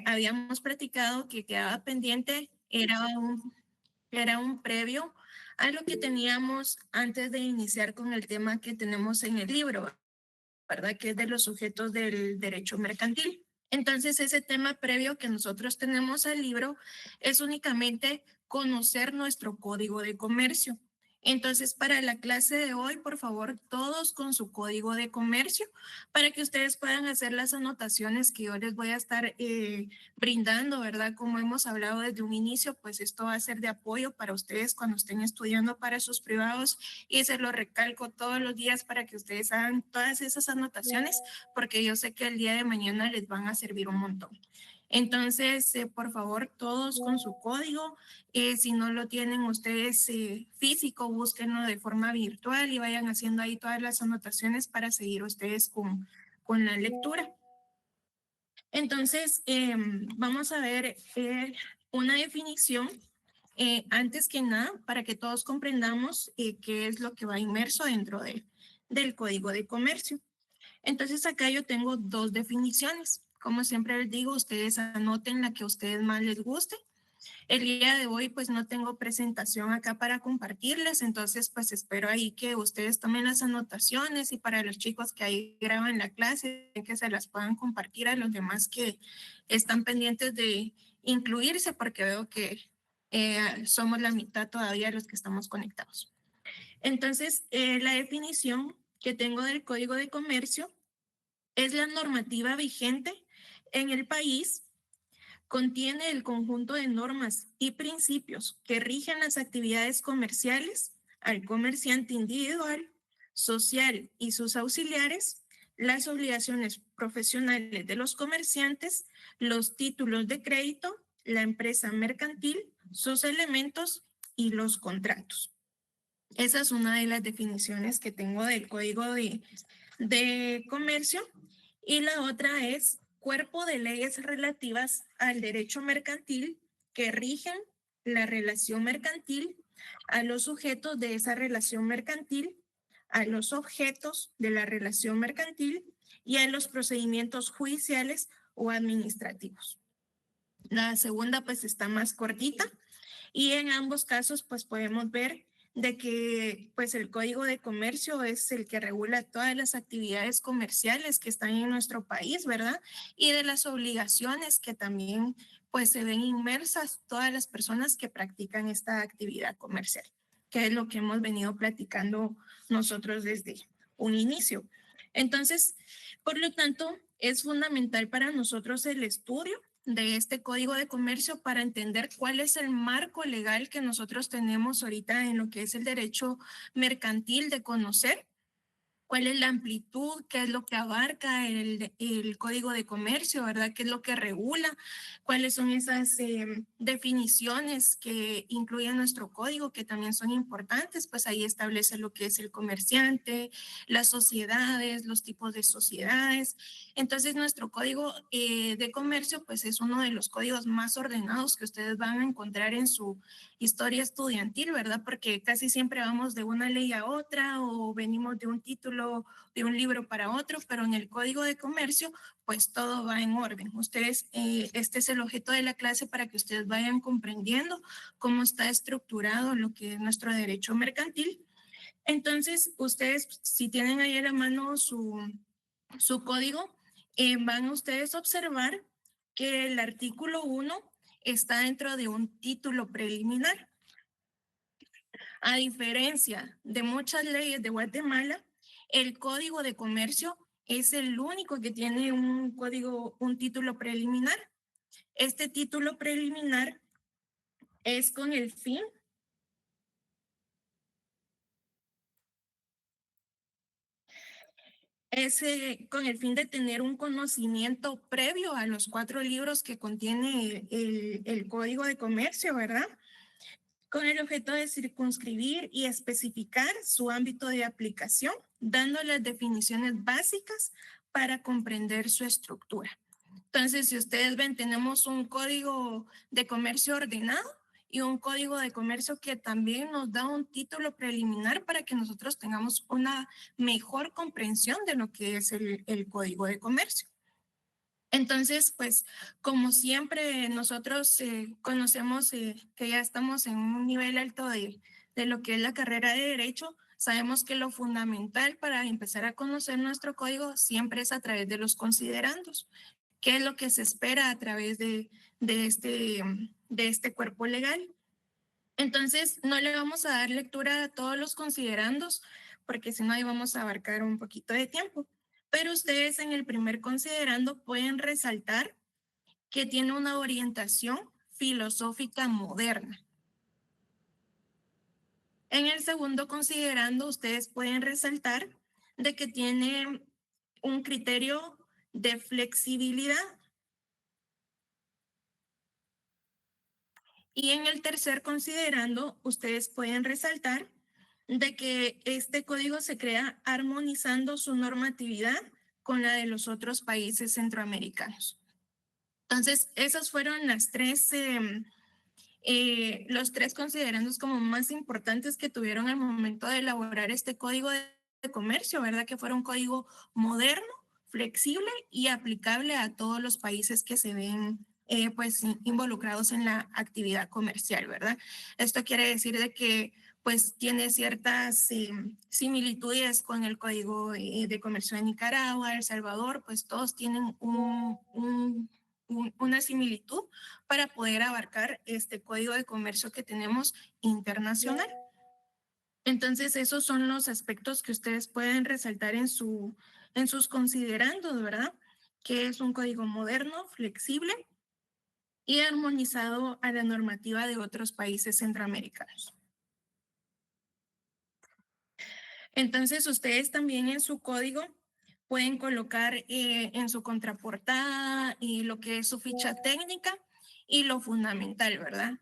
habíamos platicado que quedaba pendiente era un previo a lo que teníamos antes de iniciar con el tema que tenemos en el libro, ¿verdad? Que es de los sujetos del derecho mercantil. Entonces, ese tema previo que nosotros tenemos al libro es únicamente conocer nuestro código de comercio. Entonces, para la clase de hoy, por favor, todos con su código de comercio para que ustedes puedan hacer las anotaciones que yo les voy a estar brindando, ¿verdad? Como hemos hablado desde un inicio, pues esto va a ser de apoyo para ustedes cuando estén estudiando para sus privados y se lo recalco todos los días para que ustedes hagan todas esas anotaciones porque yo sé que el día de mañana les van a servir un montón. Entonces, por favor, todos con su código. Si no lo tienen ustedes físico, búsquenlo de forma virtual y vayan haciendo ahí todas las anotaciones para seguir ustedes con la lectura. Entonces, vamos a ver una definición. Antes que nada, para que todos comprendamos qué es lo que va inmerso dentro del Código de Comercio. Entonces acá yo tengo dos definiciones. Como siempre les digo, ustedes anoten la que a ustedes más les guste. El día de hoy pues no tengo presentación acá para compartirles, entonces pues espero ahí que ustedes tomen las anotaciones y para los chicos que ahí graban la clase, que se las puedan compartir a los demás que están pendientes de incluirse porque veo que somos la mitad todavía los que estamos conectados. Entonces, la definición que tengo del Código de Comercio es la normativa vigente en el país, contiene el conjunto de normas y principios que rigen las actividades comerciales al comerciante individual, social y sus auxiliares, las obligaciones profesionales de los comerciantes, los títulos de crédito, la empresa mercantil, sus elementos y los contratos. Esa es una de las definiciones que tengo del Código de Comercio. Y la otra es cuerpo de leyes relativas al derecho mercantil que rigen la relación mercantil, a los sujetos de esa relación mercantil, a los objetos de la relación mercantil y a los procedimientos judiciales o administrativos. La segunda pues está más cortita y en ambos casos pues podemos ver de que pues el Código de Comercio es el que regula todas las actividades comerciales que están en nuestro país, ¿verdad? Y de las obligaciones que también pues se ven inmersas todas las personas que practican esta actividad comercial, que es lo que hemos venido platicando nosotros desde un inicio. Entonces, por lo tanto, es fundamental para nosotros el estudio de este Código de Comercio para entender cuál es el marco legal que nosotros tenemos ahorita en lo que es el derecho mercantil de conocer, cuál es la amplitud, qué es lo que abarca el Código de Comercio, ¿verdad? ¿Qué es lo que regula? ¿Cuáles son esas definiciones que incluye nuestro código, que también son importantes? Pues ahí establece lo que es el comerciante, las sociedades, los tipos de sociedades. Entonces, nuestro Código de Comercio, pues es uno de los códigos más ordenados que ustedes van a encontrar en su historia estudiantil, ¿verdad? Porque casi siempre vamos de una ley a otra o venimos de un título de un libro para otro, pero en el Código de Comercio, pues todo va en orden. Ustedes, este es el objeto de la clase para que ustedes vayan comprendiendo cómo está estructurado lo que es nuestro derecho mercantil. Entonces, ustedes, si tienen ahí a la mano su código, van ustedes a observar que el artículo 1 está dentro de un título preliminar. A diferencia de muchas leyes de Guatemala, el Código de Comercio es el único que tiene un título preliminar. Este título preliminar es con el fin con el fin de tener un conocimiento previo a los 4 libros que contiene el Código de Comercio, ¿verdad? Con el objeto de circunscribir y especificar su ámbito de aplicación, dando las definiciones básicas para comprender su estructura. Entonces, si ustedes ven, tenemos un código de comercio ordenado y un código de comercio que también nos da un título preliminar para que nosotros tengamos una mejor comprensión de lo que es el código de comercio. Entonces, pues, como siempre, nosotros conocemos que ya estamos en un nivel alto de lo que es la carrera de Derecho. Sabemos que lo fundamental para empezar a conocer nuestro código siempre es a través de los considerandos. ¿Qué es lo que se espera a través de este cuerpo legal? Entonces, no le vamos a dar lectura a todos los considerandos, porque si no, ahí vamos a abarcar un poquito de tiempo. Pero ustedes en el primer considerando pueden resaltar que tiene una orientación filosófica moderna. En el segundo considerando, ustedes pueden resaltar de que tiene un criterio de flexibilidad. Y en el tercer considerando, ustedes pueden resaltar de que este código se crea armonizando su normatividad con la de los otros países centroamericanos. Entonces, esos fueron los tres considerandos como más importantes que tuvieron al momento de elaborar este código de comercio, ¿verdad? Que fuera un código moderno, flexible y aplicable a todos los países que se ven pues involucrados en la actividad comercial, ¿verdad? Esto quiere decir de que pues tiene ciertas similitudes con el código de comercio de Nicaragua, El Salvador, pues todos tienen una similitud para poder abarcar este código de comercio que tenemos internacional. Entonces, esos son los aspectos que ustedes pueden resaltar en sus considerandos, ¿verdad? Que es un código moderno, flexible y armonizado a la normativa de otros países centroamericanos. Entonces, ustedes también en su código pueden colocar en su contraportada lo que es su ficha técnica y lo fundamental, ¿verdad?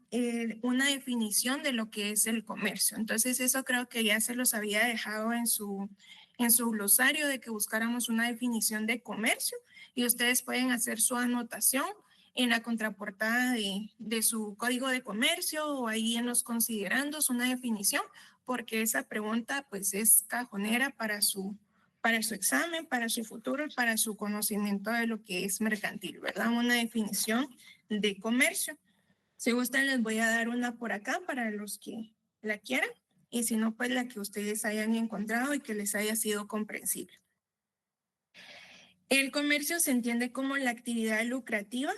Una definición de lo que es el comercio. Entonces, eso creo que ya se los había dejado en su glosario de que buscáramos una definición de comercio y ustedes pueden hacer su anotación en la contraportada de su código de comercio o ahí en los considerandos una definición, porque esa pregunta pues es cajonera para su examen, para su futuro y para su conocimiento de lo que es mercantil, ¿verdad? Una definición de comercio. Si gustan, les voy a dar una por acá para los que la quieran y si no, pues la que ustedes hayan encontrado y que les haya sido comprensible. El comercio se entiende como la actividad lucrativa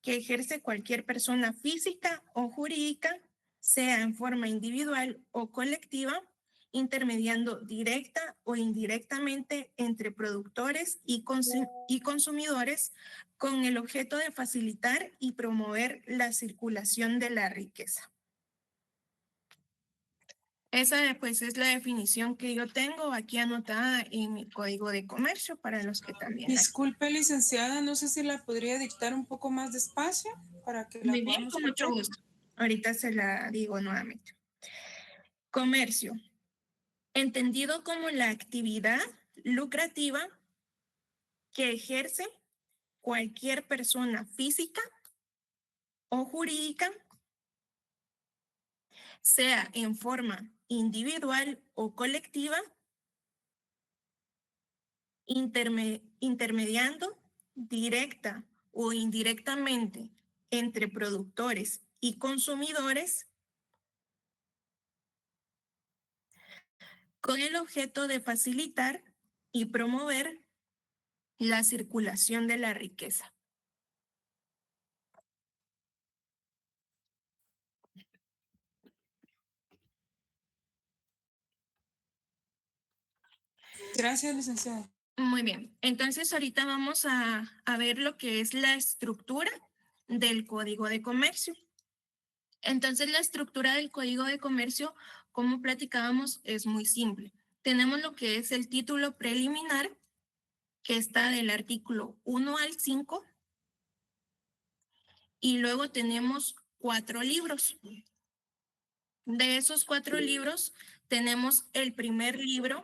que ejerce cualquier persona física o jurídica, sea en forma individual o colectiva, intermediando directa o indirectamente entre productores y consumidores con el objeto de facilitar y promover la circulación de la riqueza. Esa pues es la definición que yo tengo aquí anotada en mi código de comercio para los que también la... Disculpe, licenciada, no sé si la podría dictar un poco más despacio para que la Muy bien, podamos con mucho copiar. gusto. Ahorita se la digo nuevamente. Comercio, entendido como la actividad lucrativa que ejerce cualquier persona física o jurídica, sea en forma individual o colectiva, intermediando directa o indirectamente entre productores y consumidores con el objeto de facilitar y promover la circulación de la riqueza. Gracias, licenciada. Muy bien, entonces ahorita vamos a ver lo que es la estructura del Código de Comercio. Entonces la estructura del Código de Comercio, como platicábamos, es muy simple. Tenemos lo que es el título preliminar, que está del artículo 1 al 5, y luego tenemos 4 libros. De esos 4 libros, tenemos el primer libro,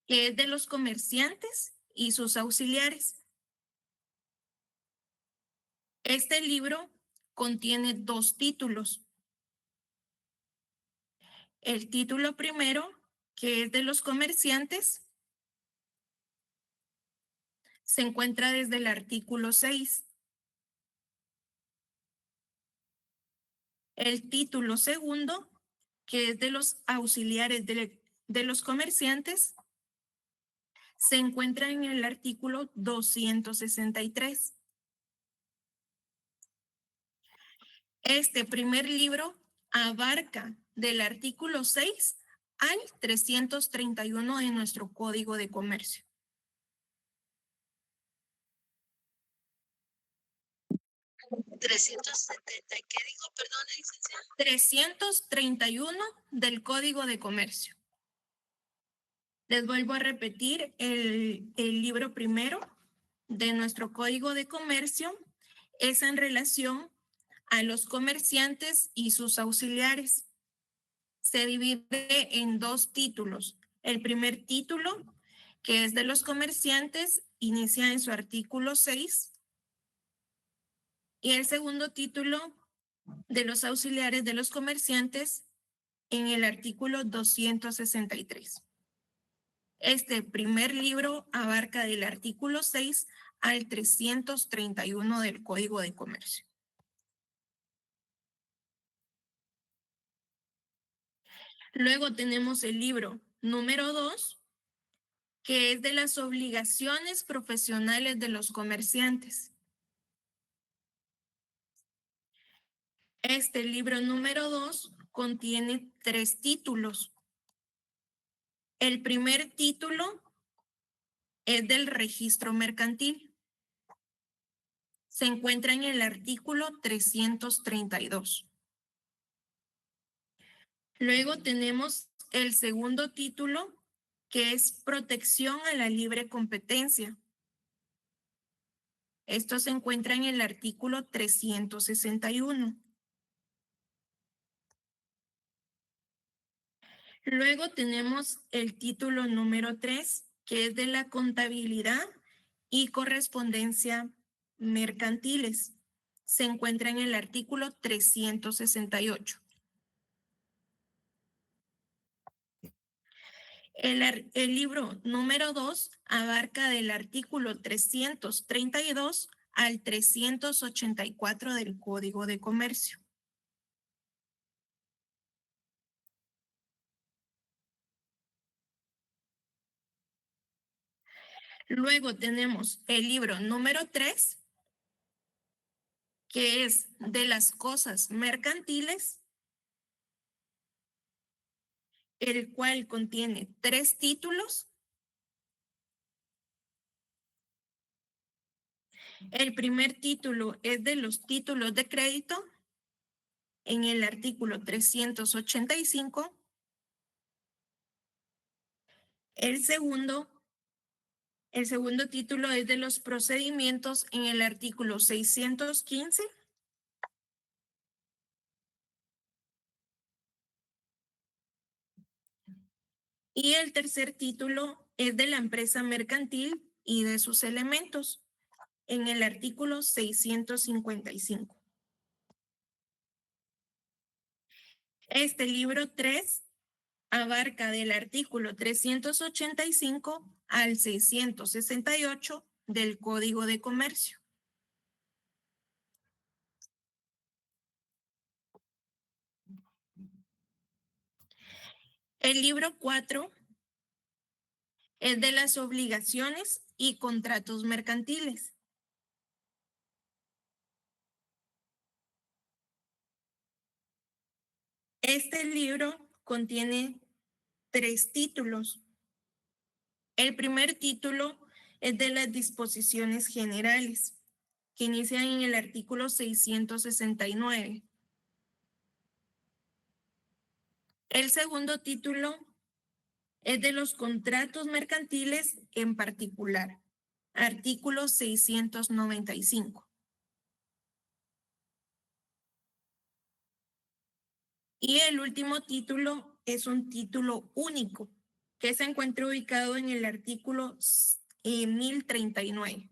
que es de los comerciantes y sus auxiliares. Este libro contiene 2 títulos. El título primero, que es de los comerciantes, se encuentra desde el artículo 6. El título segundo, que es de los auxiliares de los comerciantes, se encuentra en el artículo 263. Este primer libro abarca del artículo 6 al 331 de nuestro Código de Comercio. ¿Qué dijo? Perdón, licenciada. 331 del Código de Comercio. Les vuelvo a repetir, el libro primero de nuestro Código de Comercio es en relación a los comerciantes y sus auxiliares. Se divide en dos títulos. El primer título, que es de los comerciantes, inicia en su artículo 6. Y el segundo título, de los auxiliares de los comerciantes, en el artículo 263. Este primer libro abarca del artículo 6 al 331 del Código de Comercio. Luego tenemos el libro número 2, que es de las obligaciones profesionales de los comerciantes. Este libro número 2 contiene 3 títulos. El primer título es del registro mercantil. Se encuentra en el artículo 332. Luego tenemos el segundo título, que es protección a la libre competencia. Esto se encuentra en el artículo 361. Luego tenemos el título número 3, que es de la contabilidad y correspondencia mercantiles. Se encuentra en el artículo 368. El libro número 2 abarca del artículo 332 al 384 del Código de Comercio. Luego tenemos el libro número 3, que es de las cosas mercantiles, el cual contiene 3 títulos. El primer título es de los títulos de crédito en el artículo 385. El segundo título es de los procedimientos en el artículo 615. Y el tercer título es de la empresa mercantil y de sus elementos en el artículo 655. Este libro 3 abarca del artículo 385 al 668 del Código de Comercio. El libro 4 es de las obligaciones y contratos mercantiles. Este libro contiene 3 títulos. El primer título es de las disposiciones generales, que inician en el artículo 669. El segundo título es de los contratos mercantiles en particular, artículo 695. Y el último título es un título único, que se encuentra ubicado en el artículo 1039.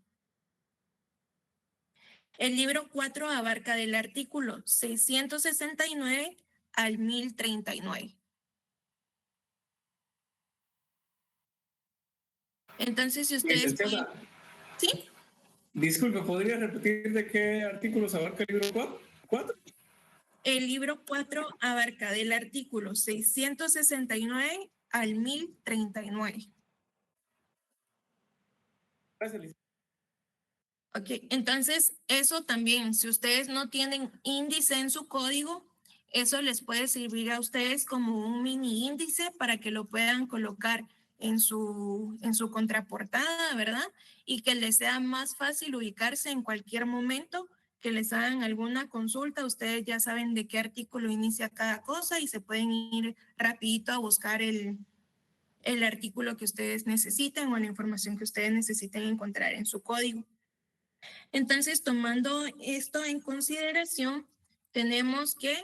El libro 4 abarca del artículo 669 al 1039. Entonces, si ustedes pueden... Sí, Disculpe, ¿podría repetir de qué artículos abarca el libro 4? el libro 4 abarca del artículo 669 al 1039. Gracias, licenciada. Ok, entonces eso también, si ustedes no tienen índice en su código, eso les puede servir a ustedes como un mini índice para que lo puedan colocar en su contraportada, ¿verdad? Y que les sea más fácil ubicarse en cualquier momento que les hagan alguna consulta. Ustedes ya saben de qué artículo inicia cada cosa y se pueden ir rapidito a buscar el artículo que ustedes necesiten o la información que ustedes necesiten encontrar en su código. Entonces, tomando esto en consideración, tenemos que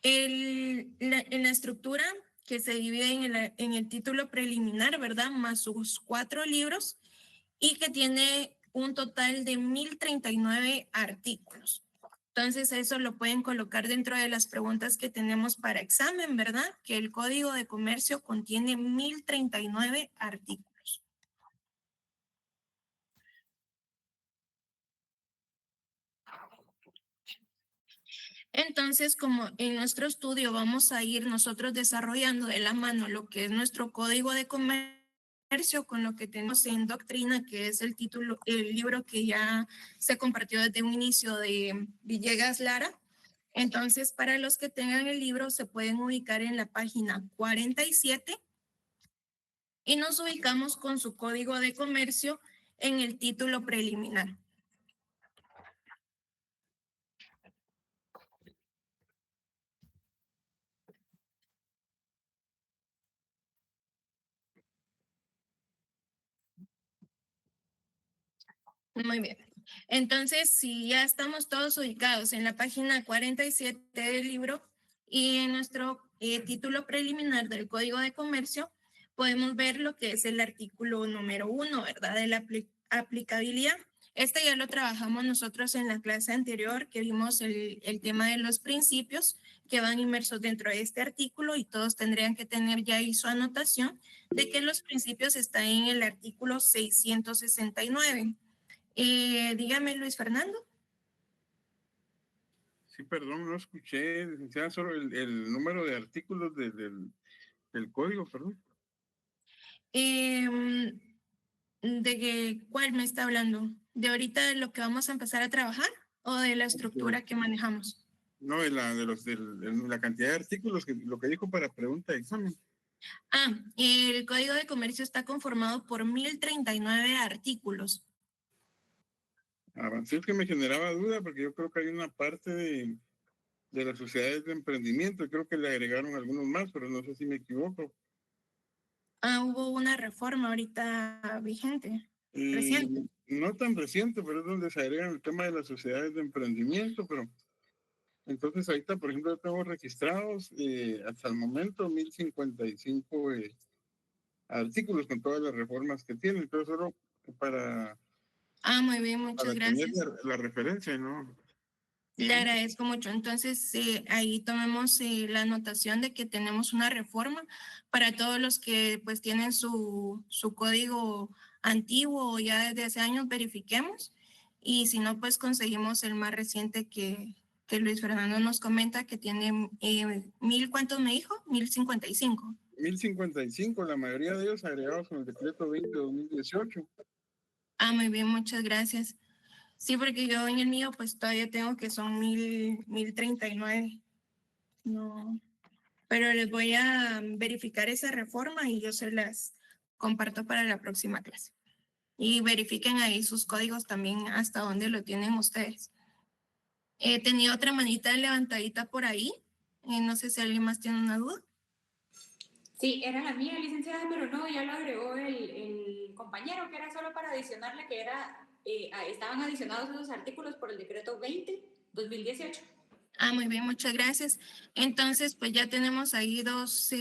en la estructura que se divide en el título preliminar, ¿verdad? Más sus 4 libros y que tiene un total de 1039 artículos. Entonces, eso lo pueden colocar dentro de las preguntas que tenemos para examen, ¿verdad? Que el Código de Comercio contiene 1039 artículos. Entonces, como en nuestro estudio vamos a ir nosotros desarrollando de la mano lo que es nuestro Código de Comercio con lo que tenemos en doctrina, que es el título, el libro que ya se compartió desde un inicio de Villegas Lara. Entonces, para los que tengan el libro, se pueden ubicar en la página 47 y nos ubicamos con su Código de Comercio en el título preliminar. Muy bien. Entonces, si ya estamos todos ubicados en la página 47 del libro y en nuestro título preliminar del Código de Comercio, podemos ver lo que es el artículo número 1, ¿verdad? De la aplicabilidad. Este ya lo trabajamos nosotros en la clase anterior, que vimos el tema de los principios que van inmersos dentro de este artículo y todos tendrían que tener ya ahí su anotación de que los principios están en el artículo 669. Dígame, Luis Fernando. Sí, perdón, no escuché, licenciada, solo el número de artículos del código, perdón. ¿Cuál me está hablando? ¿De ahorita de lo que vamos a empezar a trabajar o de la estructura que manejamos? No, de la cantidad de artículos, lo que dijo para pregunta de examen. El Código de Comercio está conformado por 1039 artículos. Avancé, es que me generaba duda, porque yo creo que hay una parte de las sociedades de emprendimiento, creo que le agregaron algunos más, pero no sé si me equivoco. Hubo una reforma ahorita vigente, reciente. No tan reciente, pero es donde se agregan el tema de las sociedades de emprendimiento, pero entonces ahorita, por ejemplo, yo tengo registrados hasta el momento 1055 artículos con todas las reformas que tiene, entonces solo para, Muy bien, muchas para tener gracias. la referencia, ¿no? Le agradezco mucho. Entonces, ahí tomemos la anotación de que tenemos una reforma para todos los que pues tienen su código antiguo o ya desde hace años, verifiquemos. Y si no, pues conseguimos el más reciente que Luis Fernando nos comenta que tiene 1000, ¿cuántos me dijo? 1055. 1055, la mayoría de ellos agregados con el decreto 20 de 2018. Muy bien, muchas gracias. Sí, porque yo en el mío pues todavía tengo que son 1039. No, pero les voy a verificar esa reforma y yo se las comparto para la próxima clase. Y verifiquen ahí sus códigos también hasta dónde lo tienen ustedes. Tenía otra manita levantadita por ahí. No sé si alguien más tiene una duda. Sí, era la mía, licenciada, pero no, ya lo agregó el compañero, que era solo para adicionarle que estaban adicionados esos artículos por el decreto 20-2018. Muy bien, muchas gracias. Entonces, pues ya tenemos ahí dos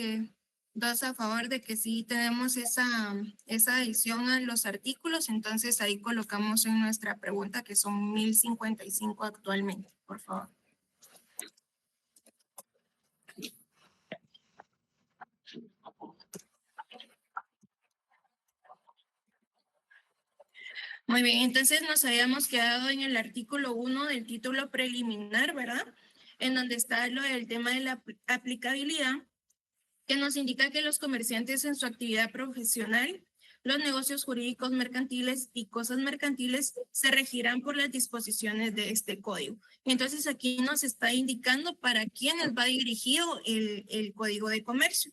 a favor de que sí tenemos esa adición a los artículos. Entonces, ahí colocamos en nuestra pregunta que son 1055 actualmente, por favor. Muy bien, entonces nos habíamos quedado en el artículo 1 del título preliminar, ¿verdad? En donde está lo del tema de la aplicabilidad, que nos indica que los comerciantes en su actividad profesional, los negocios jurídicos mercantiles y cosas mercantiles se regirán por las disposiciones de este código. Entonces aquí nos está indicando para quiénes va dirigido el Código de Comercio.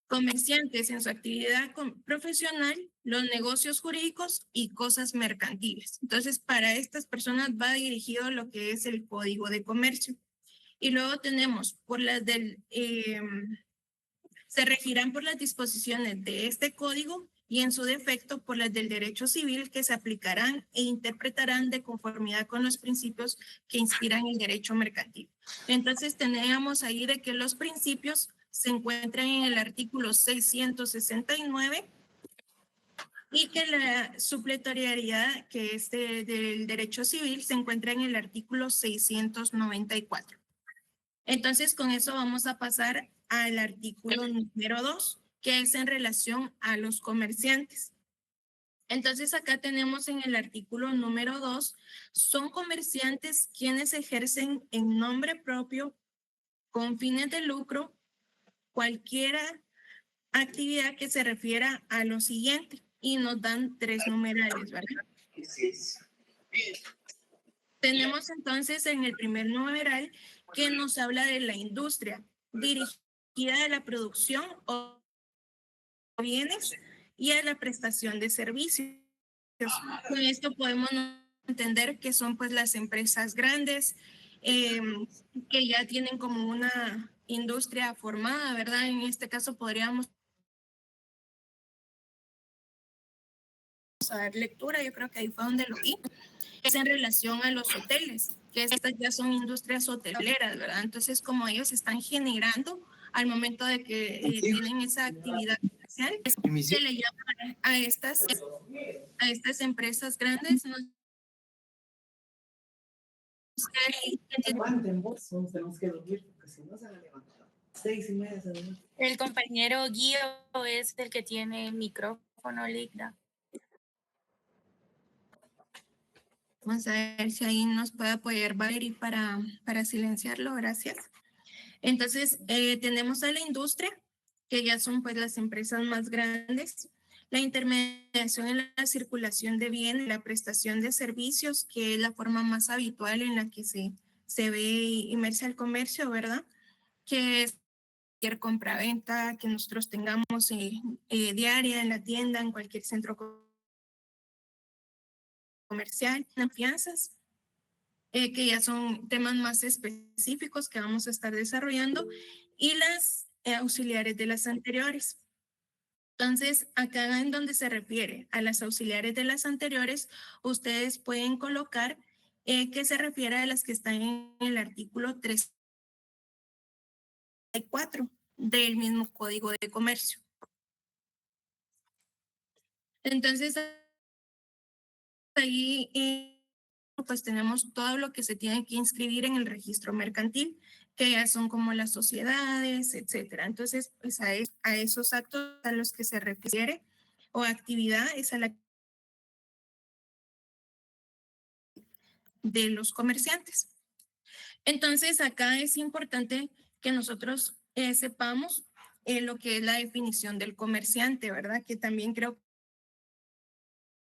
Comerciantes en su actividad profesional, los negocios jurídicos y cosas mercantiles. Entonces, para estas personas va dirigido lo que es el Código de Comercio. Y luego tenemos por las se regirán por las disposiciones de este código y en su defecto por las del derecho civil que se aplicarán e interpretarán de conformidad con los principios que inspiran el derecho mercantil. Entonces teníamos ahí de que los principios se encuentran en el artículo 669 y que la supletoriedad, que es del derecho civil, se encuentra en el artículo 694. Entonces, con eso vamos a pasar al artículo número 2, que es en relación a los comerciantes. Entonces, acá tenemos en el artículo número 2, son comerciantes quienes ejercen en nombre propio, con fines de lucro, cualquier actividad que se refiera a lo siguiente, y nos dan 3 numerales, ¿verdad? Tenemos entonces en el primer numeral que nos habla de la industria dirigida a la producción o bienes y a la prestación de servicios. Con esto podemos entender que son pues las empresas grandes que ya tienen como una industria formada, ¿verdad? En este caso podríamos dar lectura, yo creo que ahí fue donde lo vi. Es en relación a los hoteles, que estas ya son industrias hoteleras, ¿verdad? Entonces, como ellos están generando al momento de que tienen esa actividad comercial, se le llama a estas empresas grandes. No sé, Aguanten vos, tenemos que dormir porque si no se van a levantar. 6:30 se duerme. El compañero Guido es el que tiene micrófono, Ligda. Vamos a ver si ahí nos puede apoyar Valerie para silenciarlo, gracias. Entonces, tenemos a la industria, que ya son pues las empresas más grandes, la intermediación en la circulación de bienes, la prestación de servicios, que es la forma más habitual en la que se ve inmersa el comercio, ¿verdad? Que es cualquier compra-venta que nosotros tengamos diaria en la tienda, en cualquier centro comercial, fianzas, que ya son temas más específicos que vamos a estar desarrollando, y las auxiliares de las anteriores. Entonces, acá en donde se refiere a las auxiliares de las anteriores, ustedes pueden colocar que se refiere a las que están en el artículo 34 del mismo Código de Comercio. Entonces, ahí pues tenemos todo lo que se tiene que inscribir en el registro mercantil, que ya son como las sociedades, etcétera. Entonces, pues a esos actos a los que se refiere o actividad es a la de los comerciantes. Entonces, acá es importante que nosotros sepamos lo que es la definición del comerciante, ¿verdad? Que también creo que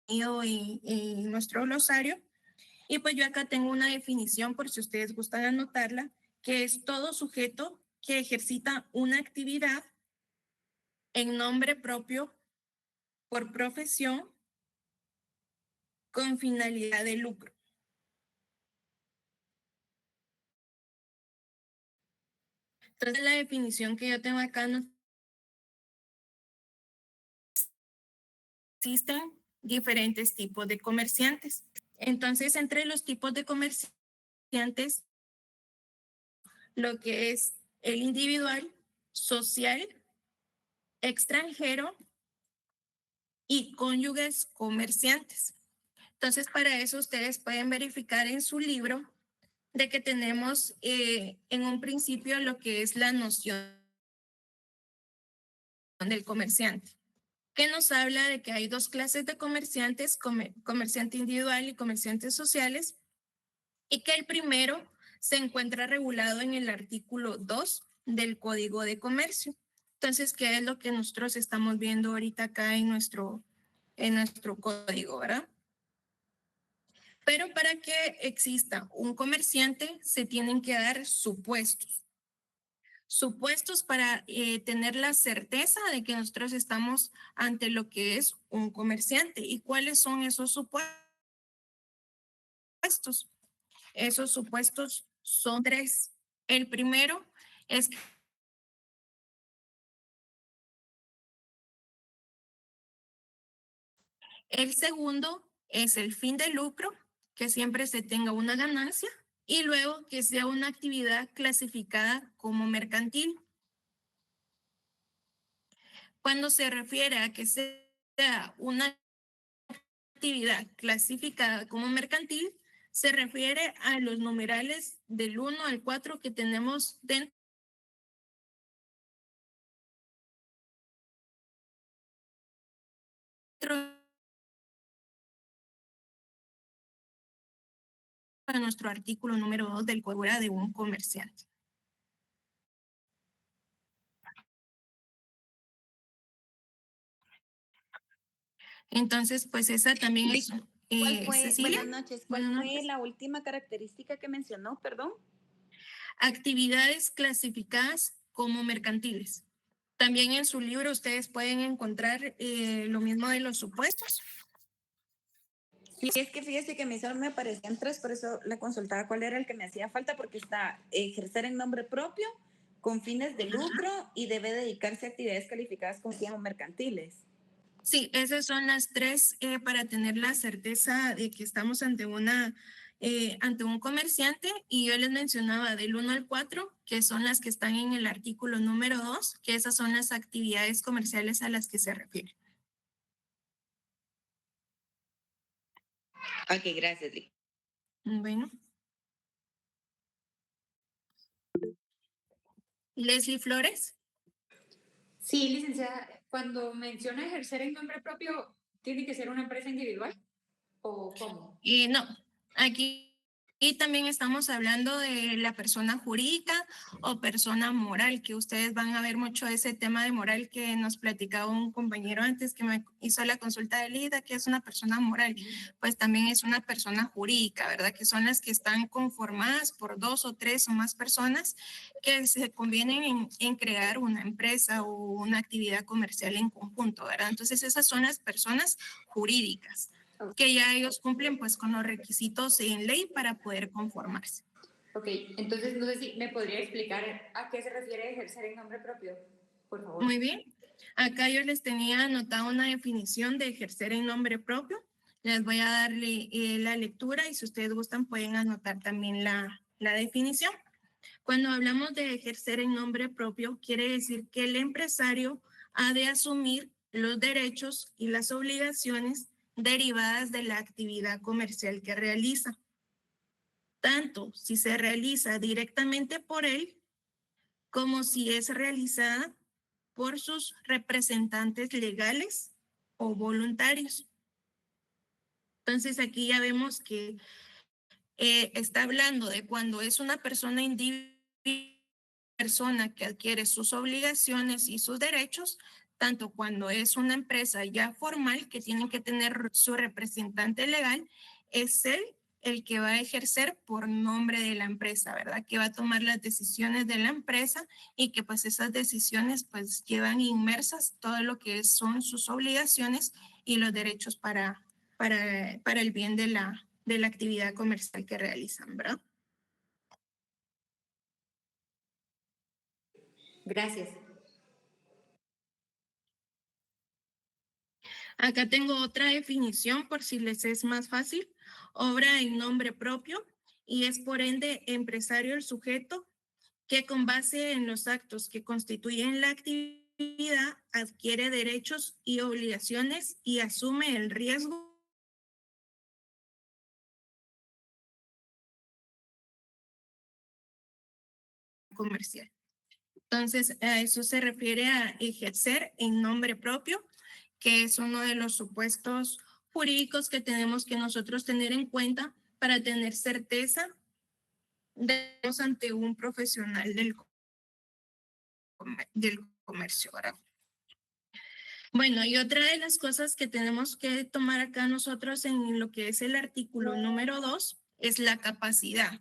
en nuestro glosario. Y pues yo acá tengo una definición, por si ustedes gustan anotarla, que es todo sujeto que ejercita una actividad en nombre propio, por profesión, con finalidad de lucro. Entonces la definición que yo tengo acá no existen diferentes tipos de comerciantes. Entonces, entre los tipos de comerciantes, lo que es el individual, social, extranjero y cónyuges comerciantes. Entonces, para eso ustedes pueden verificar en su libro de que tenemos en un principio lo que es la noción del comerciante. que nos habla de que hay dos clases de comerciantes, comerciante individual y comerciantes sociales, y que el primero se encuentra regulado en el artículo 2 del Código de Comercio. Entonces, ¿qué es lo que nosotros estamos viendo ahorita acá en nuestro código, verdad? Pero para que exista un comerciante se tienen que dar supuestos. Supuestos para tener la certeza de que nosotros estamos ante lo que es un comerciante. ¿Y cuáles son esos supuestos? Esos supuestos son 3. El primero es que el segundo es el fin de lucro, que siempre se tenga una ganancia, y luego que sea una actividad clasificada como mercantil. Cuando se refiere a que sea una actividad clasificada como mercantil, se refiere a los numerales del 1 al 4 que tenemos dentro de nuestro artículo número 2 del Código de un comerciante. Entonces, pues esa también es... ¿Cuál fue, Cecilia, buenas noches, cuál buenas fue noches. la última característica que mencionó, perdón? Actividades clasificadas como mercantiles. También en su libro ustedes pueden encontrar lo mismo de los supuestos. Sí, es que fíjese que a mí solo me aparecían 3, por eso le consultaba cuál era el que me hacía falta, porque está ejercer en nombre propio, con fines de lucro y debe dedicarse a actividades calificadas como mercantiles. Sí, esas son las 3 para tener la certeza de que estamos ante ante un comerciante, y yo les mencionaba del 1 al 4, que son las que están en el artículo número 2, que esas son las actividades comerciales a las que se refiere. Ok, gracias, Lee. Bueno. Leslie Flores. Sí, licenciada, cuando menciona ejercer en nombre propio, ¿tiene que ser una empresa individual o cómo? No, aquí también estamos hablando de la persona jurídica o persona moral, que ustedes van a ver mucho ese tema de moral que nos platicaba un compañero antes que me hizo la consulta de Lida, que es una persona moral, pues también es una persona jurídica, ¿verdad? Que son las que están conformadas por 2 o 3 o más personas que se convienen en crear una empresa o una actividad comercial en conjunto, ¿verdad? Entonces esas son las personas jurídicas, que ya ellos cumplen pues con los requisitos en ley para poder conformarse. Ok, entonces no sé si me podría explicar a qué se refiere ejercer en nombre propio, por favor. Muy bien. Acá yo les tenía anotado una definición de ejercer en nombre propio. Les voy a darle la lectura y si ustedes gustan pueden anotar también la definición. Cuando hablamos de ejercer en nombre propio, quiere decir que el empresario ha de asumir los derechos y las obligaciones derivadas de la actividad comercial que realiza, tanto si se realiza directamente por él como si es realizada por sus representantes legales o voluntarios. Entonces aquí ya vemos que está hablando de cuando es una persona individual, persona que adquiere sus obligaciones y sus derechos, tanto cuando es una empresa ya formal que tiene que tener su representante legal, es él el que va a ejercer por nombre de la empresa, ¿verdad? Que va a tomar las decisiones de la empresa y que pues esas decisiones pues llevan inmersas todo lo que son sus obligaciones y los derechos para el bien de la actividad comercial que realizan, ¿verdad? Gracias. Acá tengo otra definición por si les es más fácil. Obra en nombre propio y es por ende empresario el sujeto que con base en los actos que constituyen la actividad adquiere derechos y obligaciones y asume el riesgo comercial. Entonces, a eso se refiere a ejercer en nombre propio, que es uno de los supuestos jurídicos que tenemos que nosotros tener en cuenta para tener certeza de ante un profesional del comercio, ¿verdad? Bueno, y otra de las cosas que tenemos que tomar acá nosotros en lo que es el artículo número 2 es la capacidad.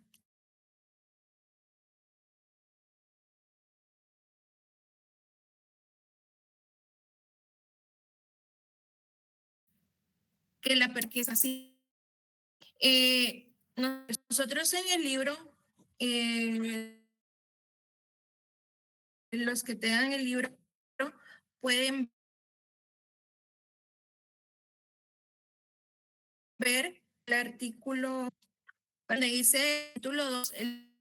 Que es así. Nosotros en el libro, los que te dan el libro pueden ver el artículo donde dice título 2, el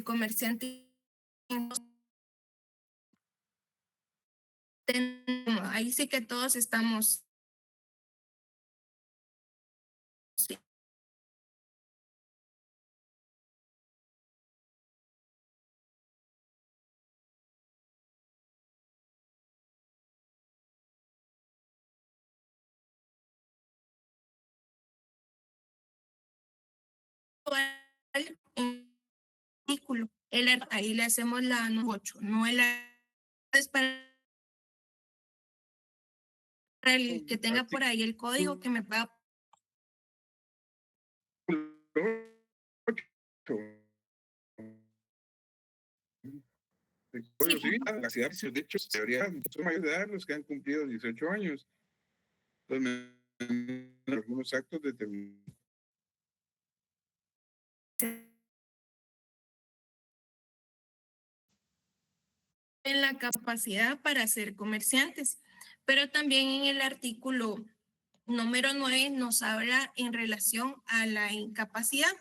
comerciante. Ahí sí que todos estamos. Sí. Artículo. Ahí le hacemos la 8, no el es para el que tenga por ahí el código que me pueda. El Código Civil, las edades, de hecho, teoría, son mayores de edad los que han cumplido 18 años. Entonces, algunos actos determinados. En la capacidad para ser comerciantes, pero también en el artículo número 9 nos habla en relación a la incapacidad.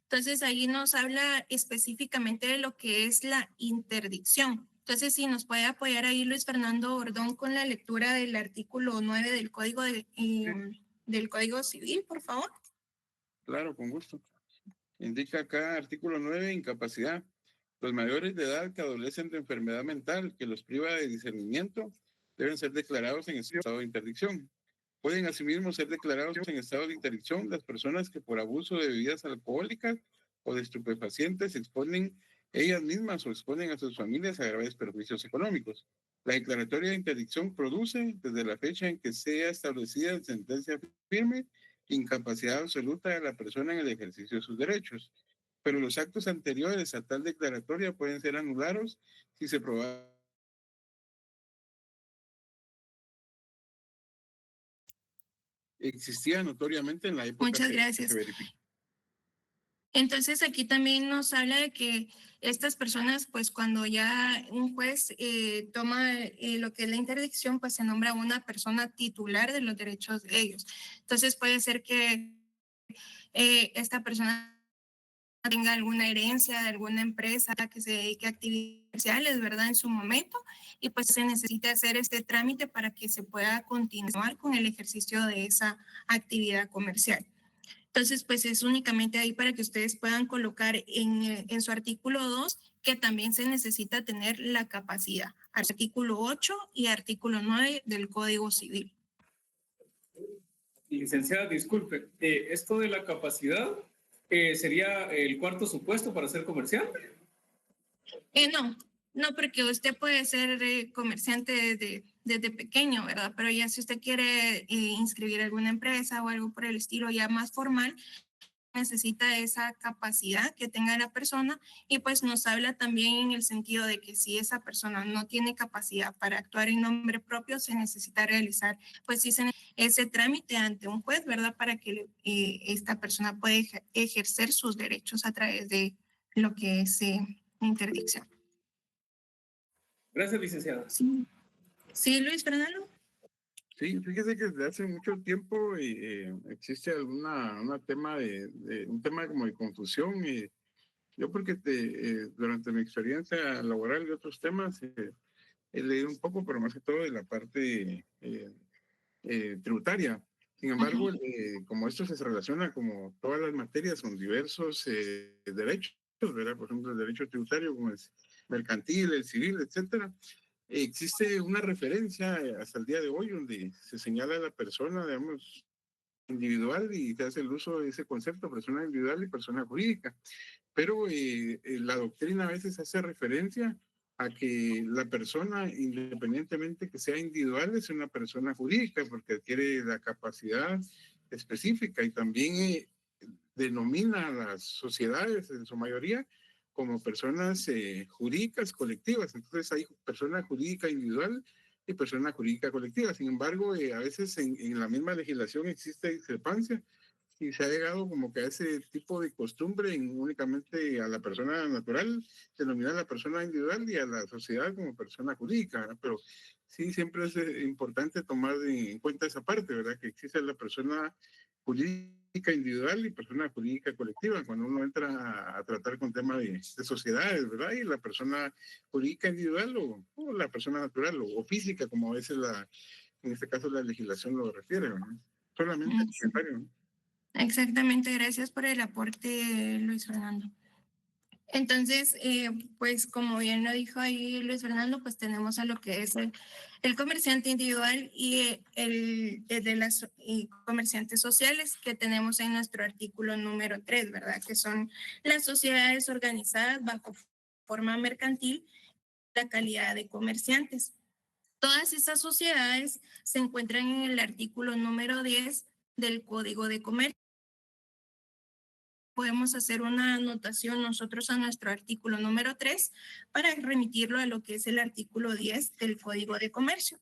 Entonces ahí nos habla específicamente de lo que es la interdicción. Entonces, si nos puede apoyar ahí Luis Fernando Bordón con la lectura del artículo 9 del del Código Civil, por favor. Claro, con gusto. Indica acá, artículo 9, incapacidad. Los mayores de edad que adolecen de enfermedad mental que los priva de discernimiento deben ser declarados en estado de interdicción. Pueden asimismo ser declarados en estado de interdicción las personas que por abuso de bebidas alcohólicas o de estupefacientes exponen ellas mismas o exponen a sus familias a graves perjuicios económicos. La declaratoria de interdicción produce, desde la fecha en que sea establecida en sentencia firme, incapacidad absoluta de la persona en el ejercicio de sus derechos. Pero los actos anteriores a tal declaratoria pueden ser anulados si se prueba. Existía notoriamente en la época. Muchas gracias. Que se verificó. Entonces aquí también nos habla de que estas personas, pues cuando ya un juez toma lo que es la interdicción, pues se nombra una persona titular de los derechos de ellos. Entonces puede ser que esta persona tenga alguna herencia de alguna empresa que se dedique a actividades comerciales, ¿verdad? En su momento, y pues se necesita hacer este trámite para que se pueda continuar con el ejercicio de esa actividad comercial. Entonces, pues es únicamente ahí para que ustedes puedan colocar en su artículo 2 que también se necesita tener la capacidad. Artículo 8 y artículo 9 del Código Civil. Licenciada, disculpe, esto de la capacidad sería el cuarto supuesto para ser comerciante. No, porque usted puede ser comerciante desde pequeño, ¿verdad? Pero ya si usted quiere inscribir alguna empresa o algo por el estilo ya más formal, necesita esa capacidad que tenga la persona y pues nos habla también en el sentido de que si esa persona no tiene capacidad para actuar en nombre propio, se necesita realizar pues sí ese trámite ante un juez, ¿verdad? Para que esta persona pueda ejercer sus derechos a través de lo que es interdicción. Gracias, licenciada. Sí, sí, Luis Fernando. Sí, fíjese que desde hace mucho tiempo existe un tema como de confusión. Yo porque durante mi experiencia laboral y otros temas he leído un poco, pero más que todo de la parte tributaria. Sin embargo, como esto se relaciona como todas las materias con diversos derechos, ¿verdad? Por ejemplo, el derecho tributario como el mercantil, el civil, etcétera. existe una referencia hasta el día de hoy donde se señala a la persona, digamos, individual y se hace el uso de ese concepto, persona individual y persona jurídica. Pero la doctrina a veces hace referencia a que la persona, independientemente que sea individual, es una persona jurídica porque adquiere la capacidad específica y también denomina a las sociedades en su mayoría como personas jurídicas colectivas. Entonces hay persona jurídica individual y persona jurídica colectiva. Sin embargo, a veces en la misma legislación existe discrepancia y se ha llegado como que a ese tipo de costumbre en únicamente a la persona natural, denominar a la persona individual y a la sociedad como persona jurídica, ¿verdad? Pero sí, siempre es importante tomar en cuenta esa parte, ¿verdad? Que existe la persona jurídica individual y persona jurídica colectiva, cuando uno entra a tratar con temas de sociedades, ¿verdad? Y la persona jurídica individual o la persona natural o física, como a veces en este caso la legislación lo refiere, ¿verdad? Solamente el comentario, ¿no? Exactamente, gracias por el aporte, Luis Fernando. Entonces, pues como bien lo dijo ahí Luis Fernando, pues tenemos a lo que es el comerciante individual y el de las comerciantes sociales que tenemos en nuestro artículo número 3, ¿verdad? Que son las sociedades organizadas bajo forma mercantil, la calidad de comerciantes. Todas estas sociedades se encuentran en el artículo número 10 del Código de Comercio. Podemos hacer una anotación nosotros a nuestro artículo número 3 para remitirlo a lo que es el artículo 10 del Código de Comercio,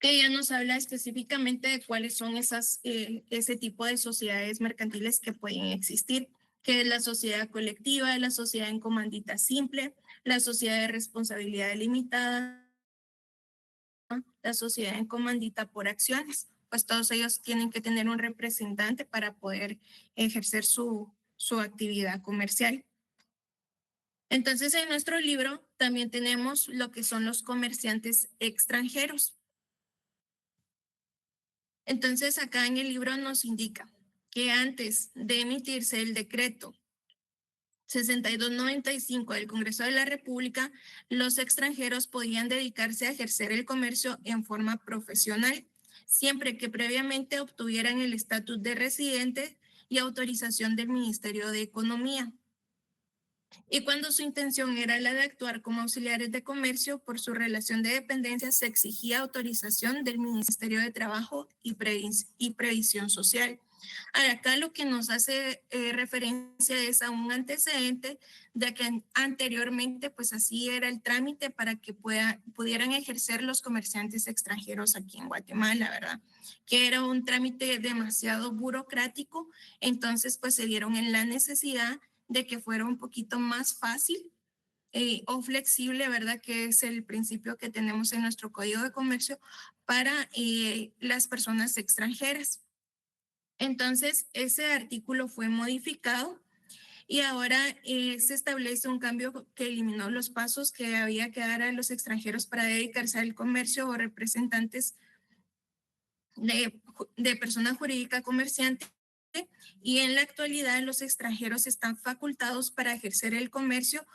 que ya nos habla específicamente de cuáles son ese tipo de sociedades mercantiles que pueden existir, que es la sociedad colectiva, la sociedad en comandita simple, la sociedad de responsabilidad limitada, la sociedad en comandita por acciones. Pues todos ellos tienen que tener un representante para poder ejercer su actividad comercial. Entonces, en nuestro libro también tenemos lo que son los comerciantes extranjeros. Entonces, acá en el libro nos indica que antes de emitirse el decreto 6295 del Congreso de la República, los extranjeros podían dedicarse a ejercer el comercio en forma profesional, siempre que previamente obtuvieran el estatus de residente y autorización del Ministerio de Economía. Y cuando su intención era la de actuar como auxiliares de comercio, por su relación de dependencia se exigía autorización del Ministerio de Trabajo y Previsión Social. Acá lo que nos hace referencia es a un antecedente de que anteriormente pues así era el trámite para que pudieran ejercer los comerciantes extranjeros aquí en Guatemala, ¿verdad? Que era un trámite demasiado burocrático, entonces pues se vieron en la necesidad de que fuera un poquito más fácil o flexible, ¿verdad? Que es el principio que tenemos en nuestro Código de Comercio para las personas extranjeras. Entonces, ese artículo fue modificado y ahora se establece un cambio que eliminó los pasos que había que dar a los extranjeros para dedicarse al comercio o representantes de persona jurídica comerciante. Y en la actualidad los extranjeros están facultados para ejercer el comercio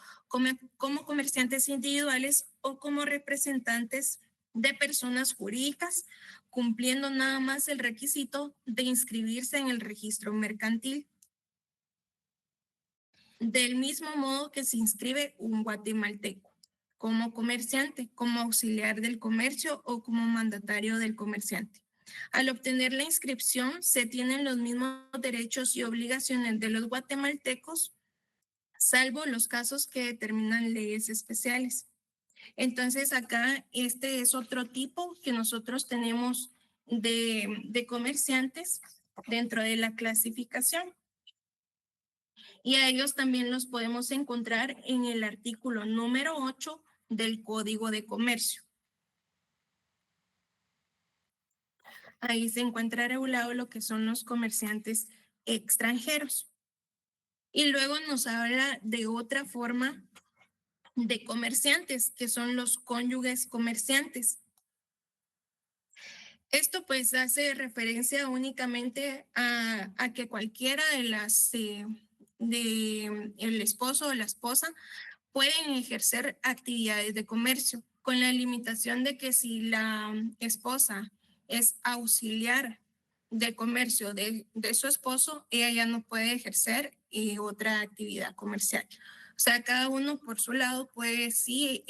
como comerciantes individuales o como representantes de personas jurídicas, cumpliendo nada más el requisito de inscribirse en el registro mercantil. Del mismo modo que se inscribe un guatemalteco como comerciante, como auxiliar del comercio o como mandatario del comerciante. Al obtener la inscripción, se tienen los mismos derechos y obligaciones de los guatemaltecos, salvo los casos que determinan leyes especiales. Entonces, acá este es otro tipo que nosotros tenemos de comerciantes dentro de la clasificación. Y a ellos también los podemos encontrar en el artículo número 8 del Código de Comercio. Ahí se encuentra regulado lo que son los comerciantes extranjeros. Y luego nos habla de otra forma de comerciantes, que son los cónyuges comerciantes. Esto pues hace referencia únicamente a que cualquiera de las, el esposo o la esposa pueden ejercer actividades de comercio. con la limitación de que si la esposa es auxiliar de comercio de su esposo, ella ya no puede ejercer otra actividad comercial. O sea, cada uno por su lado puede sí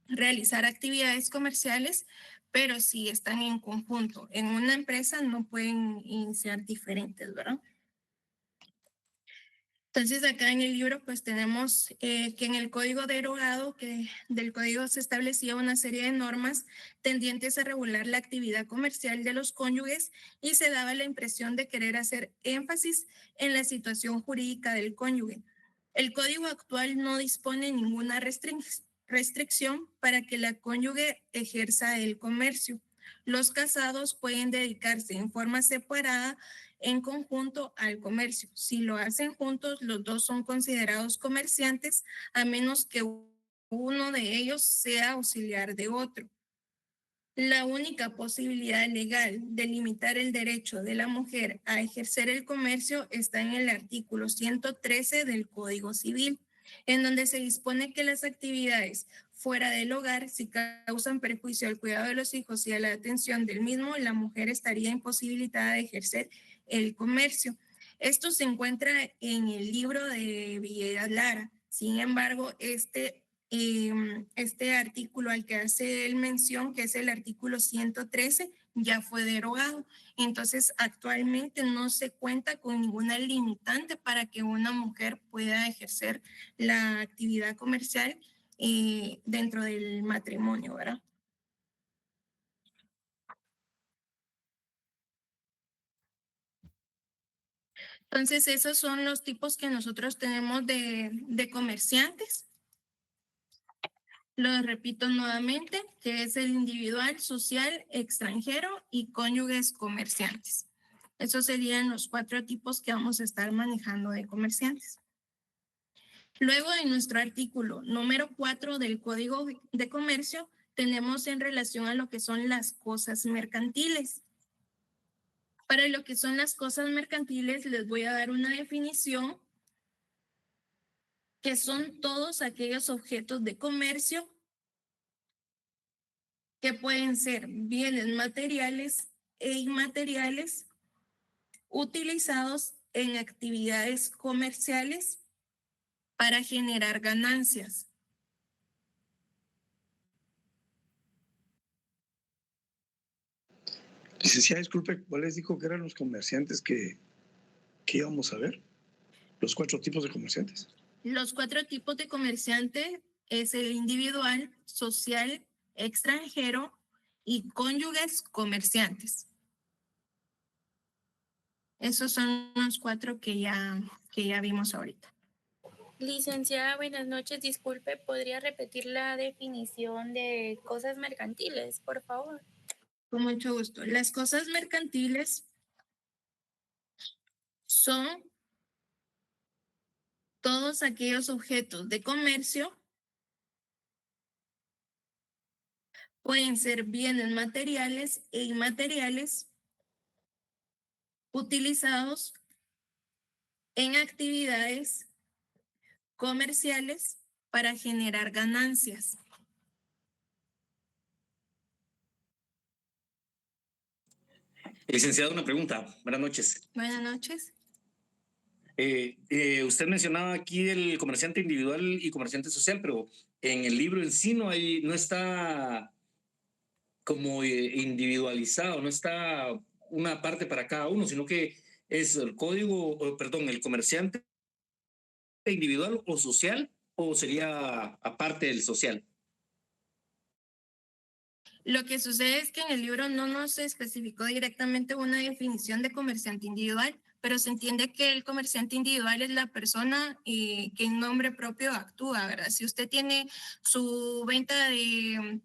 realizar actividades comerciales, pero si están en conjunto en una empresa no pueden iniciar diferentes, ¿verdad? Entonces acá en el libro pues tenemos que en el código derogado del código se establecía una serie de normas tendientes a regular la actividad comercial de los cónyuges y se daba la impresión de querer hacer énfasis en la situación jurídica del cónyuge. El código actual no dispone ninguna restricción para que la cónyuge ejerza el comercio. Los casados pueden dedicarse en forma separada en conjunto al comercio. Si lo hacen juntos, los dos son considerados comerciantes, a menos que uno de ellos sea auxiliar de otro. La única posibilidad legal de limitar el derecho de la mujer a ejercer el comercio está en el artículo 113 del Código Civil, en donde se dispone que las actividades fuera del hogar, si causan perjuicio al cuidado de los hijos y a la atención del mismo, la mujer estaría imposibilitada de ejercer el comercio. Esto se encuentra en el libro de Villegas Lara. Sin embargo, este artículo al que hace él mención, que es el artículo 113, ya fue derogado. Entonces, actualmente no se cuenta con ninguna limitante para que una mujer pueda ejercer la actividad comercial dentro del matrimonio, ¿verdad? Entonces, esos son los tipos que nosotros tenemos de comerciantes. Lo repito nuevamente, que es el individual, social, extranjero y cónyuges comerciantes. Esos serían los 4 tipos que vamos a estar manejando de comerciantes. Luego, en nuestro artículo número 4 del Código de Comercio, tenemos en relación a lo que son las cosas mercantiles. Para lo que son las cosas mercantiles, les voy a dar una definición que son todos aquellos objetos de comercio que pueden ser bienes materiales e inmateriales utilizados en actividades comerciales para generar ganancias. Licenciada, disculpe, ¿cuáles dijo que eran los comerciantes que íbamos a ver? Los 4 tipos de comerciantes. Los 4 tipos de comerciante es el individual, social, extranjero y cónyuges comerciantes. Esos son los 4 que ya vimos ahorita. Licenciada, buenas noches. Disculpe, ¿podría repetir la definición de cosas mercantiles, por favor? Con mucho gusto. Las cosas mercantiles son todos aquellos objetos de comercio, pueden ser bienes materiales e inmateriales utilizados en actividades comerciales para generar ganancias. Licenciado, una pregunta. Buenas noches. Buenas noches. Usted mencionaba aquí el comerciante individual y comerciante social, pero en el libro en sí no está como individualizado, no está una parte para cada uno, sino que es el el comerciante individual o social, o sería aparte del social. Lo que sucede es que en el libro no nos especificó directamente una definición de comerciante individual, pero se entiende que el comerciante individual es la persona que en nombre propio actúa, ¿verdad? Si usted tiene su venta de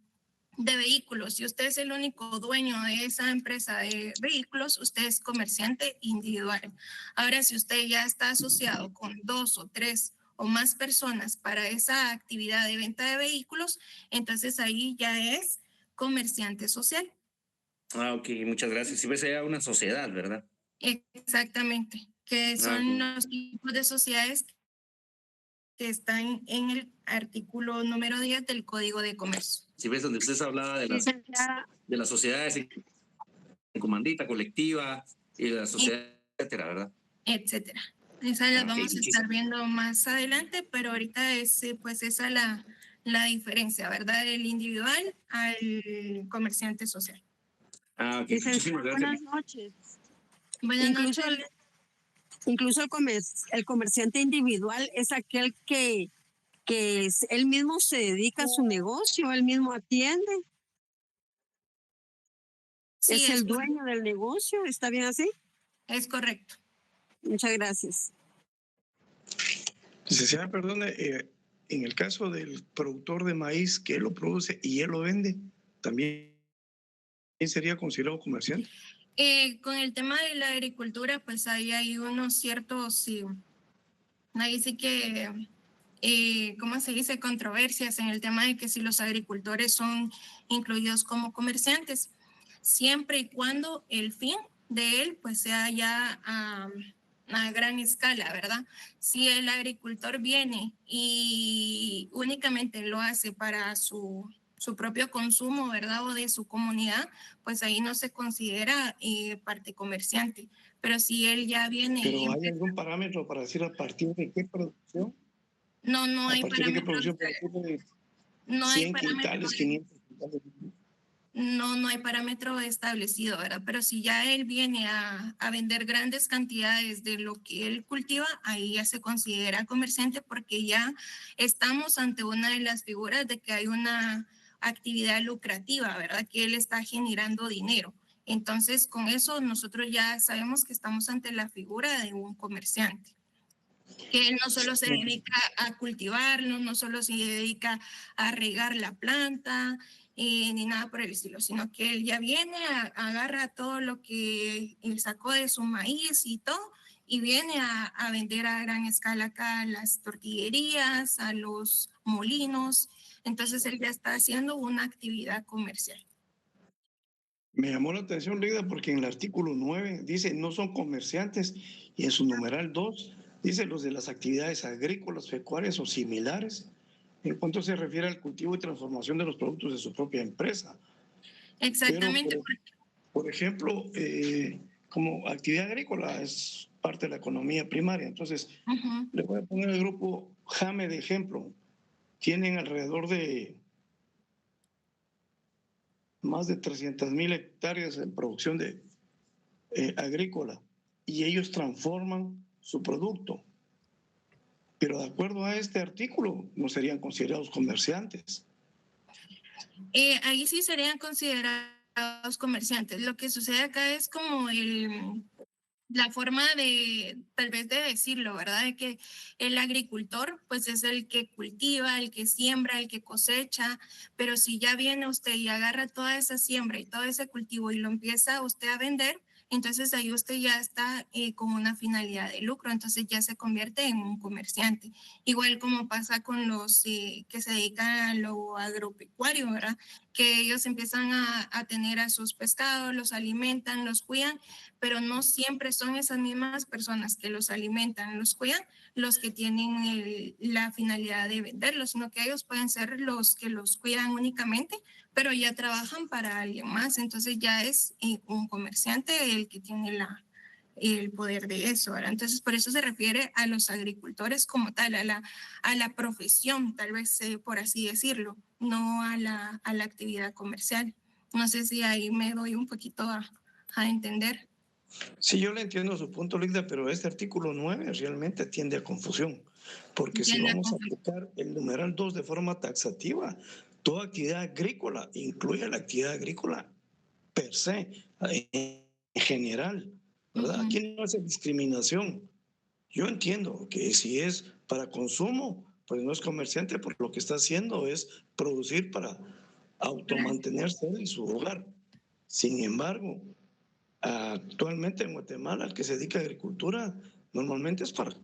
vehículos, si usted es el único dueño de esa empresa de vehículos, usted es comerciante individual. Ahora, si usted ya está asociado con 2 o 3 o más personas para esa actividad de venta de vehículos, entonces ahí ya es comerciante social. Ah, ok, muchas gracias. Si fuese ya una sociedad, ¿verdad? Exactamente, que son los tipos de sociedades que está en el artículo número 10 del Código de Comercio. Si ves donde usted hablaba de las sociedades en comandita colectiva y de la sociedad, etcétera, ¿verdad? Etcétera. Esa la Ok, vamos a estar viendo más adelante, pero ahorita es pues esa la diferencia, ¿verdad? Del individual al comerciante social. Ok, Licenciada, muchísimas gracias. buenas noches. Buenas Incluso noches. Incluso el comerciante individual es aquel que él mismo se dedica a su negocio, él mismo atiende. Sí, es el es dueño del negocio, ¿está bien así? Es correcto. Muchas gracias. Licenciada, perdone, en el caso del productor de maíz que él lo produce y él lo vende, ¿también sería considerado comerciante? Con el tema de la agricultura, pues ahí hay unos ciertos, sí, ahí sí que, ¿cómo se dice? Controversias en el tema de que si los agricultores son incluidos como comerciantes, siempre y cuando el fin de él pues sea ya a gran escala, ¿verdad? Si el agricultor viene y únicamente lo hace para su propio consumo, ¿verdad? O de su comunidad, pues ahí no se considera parte comerciante. Pero si él ya viene... ¿Pero hay algún parámetro para decir a partir de qué producción? No, no hay ¿A partir de qué parámetros. producción? ¿A partir de No hay 100 quintales, 500 quintales? No hay parámetro establecido, ¿verdad? Pero si ya él viene a vender grandes cantidades de lo que él cultiva, ahí ya se considera comerciante porque ya estamos ante una de las figuras de que hay una actividad lucrativa, ¿verdad? Que él está generando dinero. Entonces, con eso nosotros ya sabemos que estamos ante la figura de un comerciante. Que él no solo se dedica a cultivarlo, no solo se dedica a regar la planta, ni nada por el estilo, sino que él ya viene, agarra todo lo que él sacó de su maíz y todo, y viene a vender a gran escala acá a las tortillerías, a los molinos. Entonces él ya está haciendo una actividad comercial. Me llamó la atención, Lida, porque en el artículo 9 dice no son comerciantes y en su numeral 2 dice los de las actividades agrícolas, pecuarias o similares, en cuanto se refiere al cultivo y transformación de los productos de su propia empresa. Exactamente. Pero, por ejemplo, como actividad agrícola es parte de la economía primaria, entonces le voy a poner el grupo Jame de ejemplo. Tienen alrededor de más de 300,000 hectáreas en producción de agrícola y ellos transforman su producto. Pero de acuerdo a este artículo, no serían considerados comerciantes. Ahí sí serían considerados comerciantes. Lo que sucede acá es como la forma de, tal vez de decirlo, ¿verdad? De que el agricultor, pues es el que cultiva, el que siembra, el que cosecha, pero si ya viene usted y agarra toda esa siembra y todo ese cultivo y lo empieza usted a vender, entonces ahí usted ya está con una finalidad de lucro, entonces ya se convierte en un comerciante. Igual como pasa con los que se dedican a lo agropecuario, ¿verdad? Que ellos empiezan a tener a sus pescados, los alimentan, los cuidan, pero no siempre son esas mismas personas que los alimentan, los cuidan, los que tienen la finalidad de venderlos, sino que ellos pueden ser los que los cuidan únicamente, pero ya trabajan para alguien más. Entonces ya es un comerciante el que tiene el poder de eso, ¿verdad? Entonces por eso se refiere a los agricultores como tal, a la profesión, tal vez por así decirlo, no a la actividad comercial. No sé si ahí me doy un poquito a entender. Sí, yo le entiendo su punto, Ligda, pero este artículo 9 realmente tiende a confusión, porque si vamos a aplicar el numeral 2 de forma taxativa, toda actividad agrícola incluye la actividad agrícola per se, en general, ¿verdad? Aquí no hace discriminación. Yo entiendo que si es para consumo, pues no es comerciante, porque lo que está haciendo es producir para automantenerse en su hogar. Sin embargo, actualmente en Guatemala, el que se dedica a agricultura normalmente es para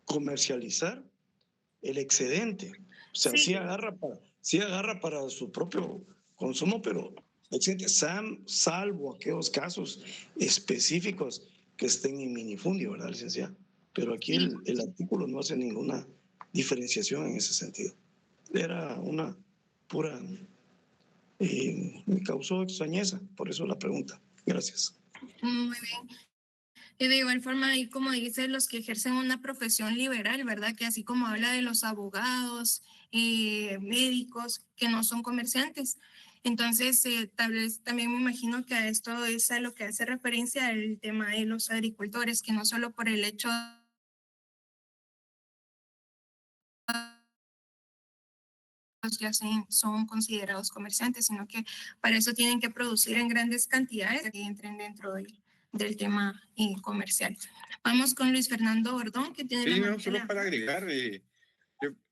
comercializar el excedente. O sea, sí agarra para su propio consumo, pero excedente, salvo aquellos casos específicos que estén en minifundio, ¿verdad, licenciada? Pero aquí el artículo no hace ninguna diferenciación en ese sentido. Era una pura... me causó extrañeza, por eso la pregunta. Gracias. Muy bien. Y de igual forma, ahí como dice, los que ejercen una profesión liberal, ¿verdad? Que así como habla de los abogados, médicos, que no son comerciantes. Entonces, tal vez también me imagino que a esto es a lo que hace referencia el tema de los agricultores, que no solo por el hecho ya son considerados comerciantes, sino que para eso tienen que producir en grandes cantidades que entren dentro del tema comercial. Vamos con Luis Fernando Bordón, que tiene Sí, la no, solo para agregar,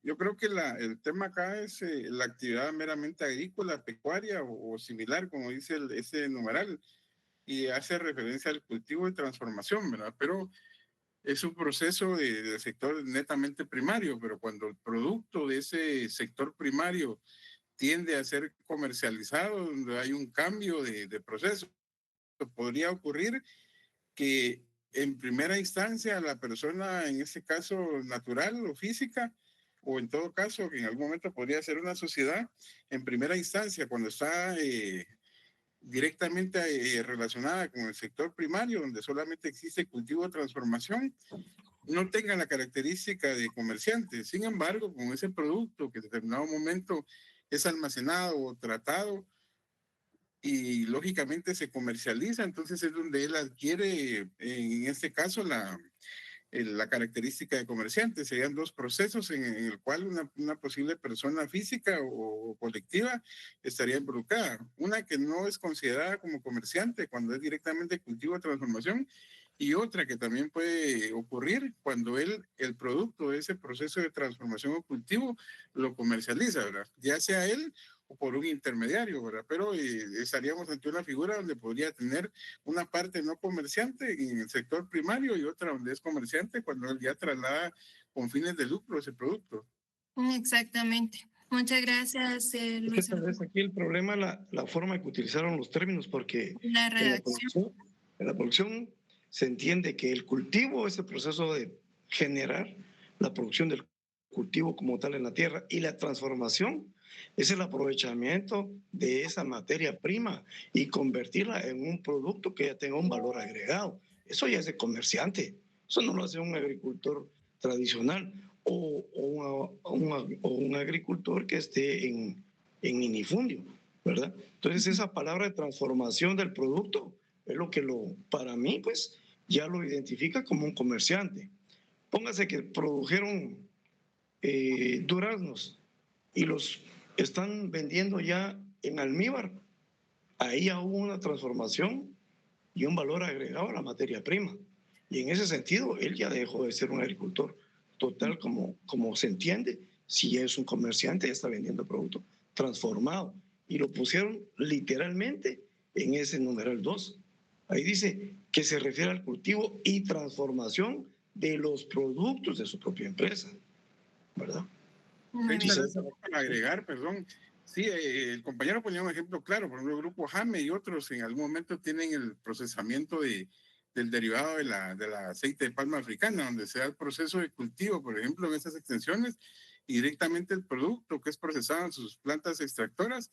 yo creo que el tema acá es la actividad meramente agrícola, pecuaria o similar, como dice ese numeral, y hace referencia al cultivo y transformación, ¿verdad? Pero es un proceso del sector netamente primario, pero cuando el producto de ese sector primario tiende a ser comercializado, donde hay un cambio de proceso, podría ocurrir que en primera instancia la persona, en este caso natural o física, o en todo caso que en algún momento podría ser una sociedad, en primera instancia cuando está directamente relacionada con el sector primario, donde solamente existe cultivo de transformación, no tenga la característica de comerciante. Sin embargo, con ese producto que en determinado momento es almacenado o tratado y lógicamente se comercializa, entonces es donde él adquiere, en este caso, la característica de comerciante. Serían dos procesos en el cual una posible persona física o colectiva estaría involucrada. Una que no es considerada como comerciante cuando es directamente cultivo de transformación, y otra que también puede ocurrir cuando el producto de ese proceso de transformación o cultivo lo comercializa, ¿verdad? Ya sea él o por un intermediario, ¿verdad? Pero estaríamos ante una figura donde podría tener una parte no comerciante en el sector primario y otra donde es comerciante cuando él ya traslada con fines de lucro ese producto. Exactamente. Muchas gracias, Luis. Tal vez aquí el problema es la forma que utilizaron los términos, porque la redacción. En la producción se entiende que el cultivo es el proceso de generar la producción del cultivo como tal en la tierra, y la transformación es el aprovechamiento de esa materia prima y convertirla en un producto que ya tenga un valor agregado. Eso ya es de comerciante, eso no lo hace un agricultor tradicional o un agricultor que esté en minifundio, ¿verdad? Entonces esa palabra de transformación del producto es lo que para mí, pues, ya lo identifica como un comerciante. Póngase que produjeron duraznos y los están vendiendo ya en almíbar. Ahí ya hubo una transformación y un valor agregado a la materia prima. Y en ese sentido, él ya dejó de ser un agricultor total como se entiende. Si es un comerciante, ya está vendiendo producto transformado. Y lo pusieron literalmente en ese numeral 2. Ahí dice que se refiere al cultivo y transformación de los productos de su propia empresa, ¿verdad? Para agregar, perdón. Sí, el compañero ponía un ejemplo claro, por ejemplo, el grupo Jame y otros en algún momento tienen el procesamiento del derivado de la aceite de palma africana, donde se da el proceso de cultivo, por ejemplo, en esas extensiones, y directamente el producto que es procesado en sus plantas extractoras.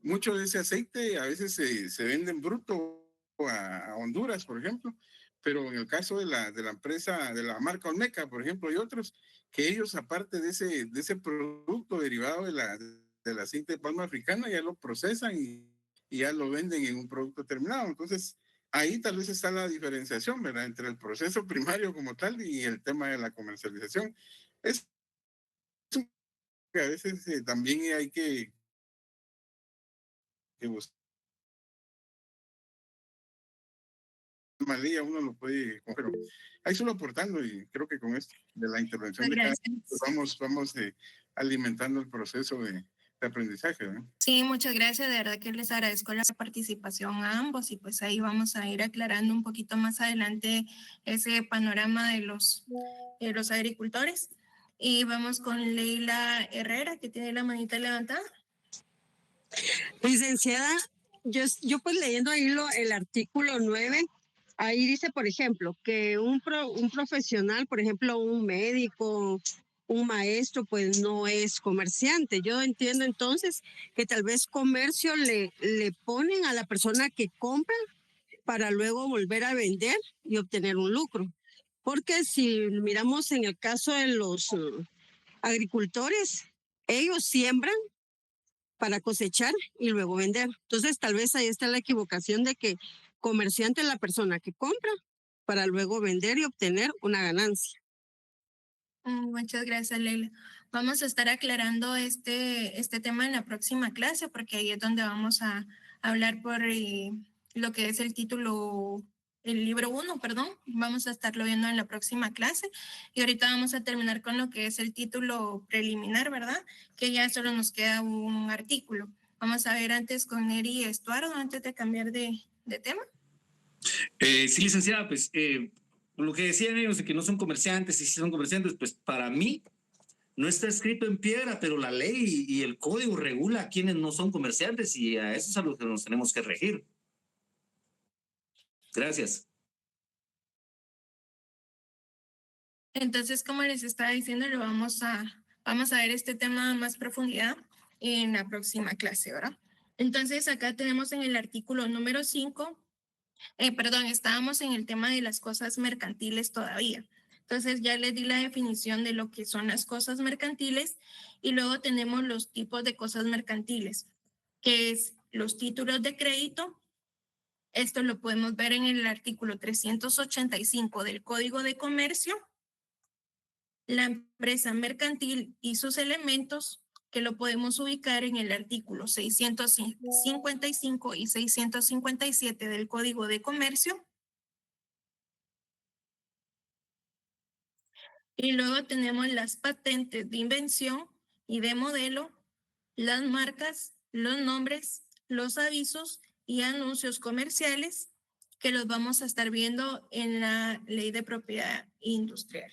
Mucho de ese aceite a veces se vende en bruto a Honduras, por ejemplo, pero en el caso de la empresa, de la marca Olmeca, por ejemplo, y otros, que ellos, aparte de ese producto derivado del aceite de palma africana, ya lo procesan y ya lo venden en un producto terminado. Entonces, ahí tal vez está la diferenciación, ¿verdad?, entre el proceso primario como tal y el tema de la comercialización. Es que a veces también hay que buscar. Malía uno lo puede, pero ahí solo aportando, y creo que con esto de la intervención de cada uno, vamos alimentando el proceso de aprendizaje, ¿no? Sí, muchas gracias, de verdad que les agradezco la participación a ambos, y pues ahí vamos a ir aclarando un poquito más adelante ese panorama de los agricultores. Y vamos con Leila Herrera, que tiene la manita levantada. Licenciada, yo pues leyendo ahí el artículo 9, ahí dice, por ejemplo, que un profesional, por ejemplo, un médico, un maestro pues no es comerciante. Yo entiendo entonces que tal vez comercio le ponen a la persona que compra para luego volver a vender y obtener un lucro. Porque si miramos en el caso de los agricultores, ellos siembran para cosechar y luego vender. Entonces, tal vez ahí está la equivocación de que comerciante es la persona que compra para luego vender y obtener una ganancia. Muchas gracias, Leila. Vamos a estar aclarando este tema en la próxima clase, porque ahí es donde vamos a hablar por lo que es el título, el libro 1, perdón. Vamos a estarlo viendo en la próxima clase. Y ahorita vamos a terminar con lo que es el título preliminar, ¿verdad? Que ya solo nos queda un artículo. Vamos a ver antes con Eri Estuardo, antes de cambiar de tema. Sí, licenciada, pues lo que decían ellos de que no son comerciantes y si son comerciantes, pues para mí no está escrito en piedra, pero la ley y el código regula a quienes no son comerciantes y a eso es a lo que nos tenemos que regir. Gracias. Entonces, como les estaba diciendo, vamos a ver este tema a más profundidad en la próxima clase, ¿verdad? Entonces, acá tenemos en el artículo número 5, estábamos en el tema de las cosas mercantiles todavía. Entonces, ya les di la definición de lo que son las cosas mercantiles y luego tenemos los tipos de cosas mercantiles, que es los títulos de crédito. Esto lo podemos ver en el artículo 385 del Código de Comercio. La empresa mercantil y sus elementos, que lo podemos ubicar en el artículo 655 y 657 del Código de Comercio. Y luego tenemos las patentes de invención y de modelo, las marcas, los nombres, los avisos y anuncios comerciales, que los vamos a estar viendo en la Ley de Propiedad Industrial.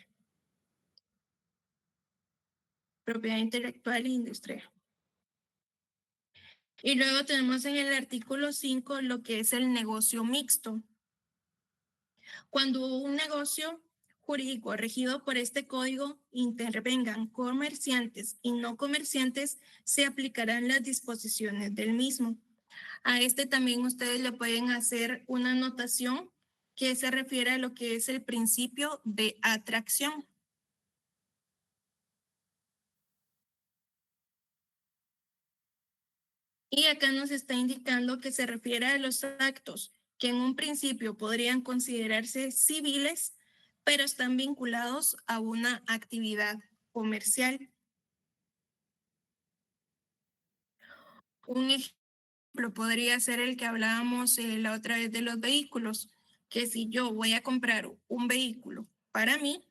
Propiedad intelectual e industrial. Y luego tenemos en el artículo 5 lo que es el negocio mixto. Cuando un negocio jurídico regido por este código intervengan comerciantes y no comerciantes, se aplicarán las disposiciones del mismo. A este también ustedes le pueden hacer una anotación que se refiere a lo que es el principio de atracción. Y acá nos está indicando que se refiere a los actos que en un principio podrían considerarse civiles, pero están vinculados a una actividad comercial. Un ejemplo podría ser el que hablábamos la otra vez de los vehículos, que si yo voy a comprar un vehículo para mí,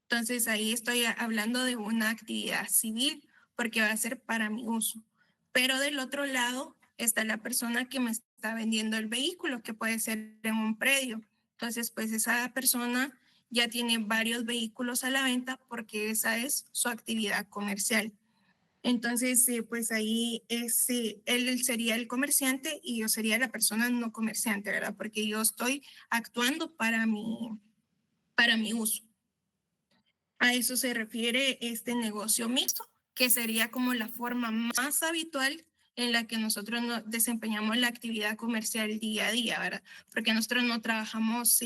entonces ahí estoy hablando de una actividad civil porque va a ser para mi uso. Pero del otro lado está la persona que me está vendiendo el vehículo, que puede ser en un predio. Entonces, pues esa persona ya tiene varios vehículos a la venta porque esa es su actividad comercial. Entonces, pues ahí él sería el comerciante y yo sería la persona no comerciante, ¿verdad? Porque yo estoy actuando para mi uso. A eso se refiere este negocio mixto, que sería como la forma más habitual en la que nosotros desempeñamos la actividad comercial día a día, ¿verdad? Porque nosotros no trabajamos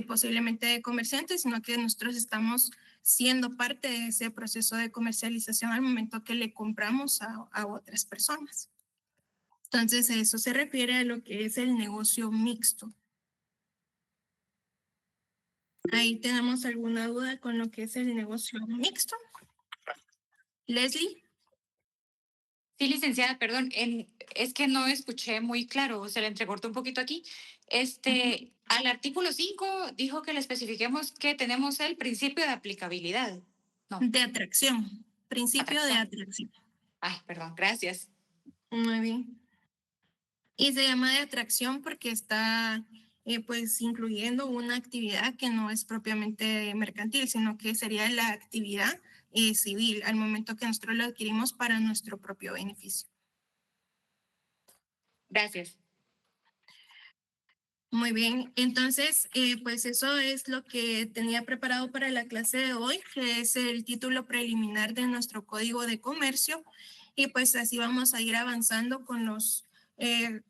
posiblemente de comerciantes, sino que nosotros estamos siendo parte de ese proceso de comercialización al momento que le compramos a otras personas. Entonces, a eso se refiere a lo que es el negocio mixto. Ahí tenemos alguna duda con lo que es el negocio mixto. Leslie. Sí, licenciada, perdón, es que no escuché muy claro, se le entrecortó un poquito aquí. Al artículo 5 dijo que le especifiquemos que tenemos el principio de aplicabilidad. No. De atracción, principio de atracción. Ay, perdón, gracias. Muy bien. Y se llama de atracción porque está pues incluyendo una actividad que no es propiamente mercantil, sino que sería la actividad civil al momento que nosotros lo adquirimos para nuestro propio beneficio. Gracias. Muy bien, entonces, pues eso es lo que tenía preparado para la clase de hoy, que es el título preliminar de nuestro Código de Comercio. Y pues así vamos a ir avanzando con los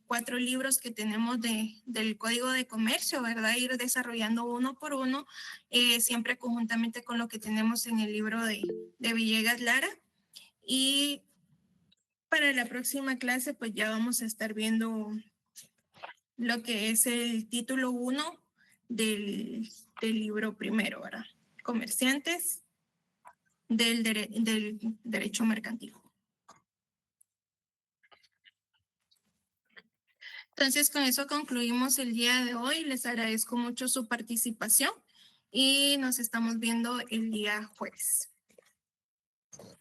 4 libros que tenemos del Código de Comercio, ¿verdad? Ir desarrollando uno por uno, siempre conjuntamente con lo que tenemos en el libro de Villegas Lara. Y para la próxima clase, pues ya vamos a estar viendo lo que es el título 1 del libro primero, ¿verdad? Comerciantes del derecho mercantil. Entonces, con eso concluimos el día de hoy. Les agradezco mucho su participación y nos estamos viendo el día jueves.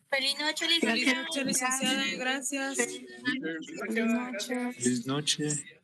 Feliz noche, Feliz licenciada. noche, licenciada. Gracias. Feliz noche. Feliz noche.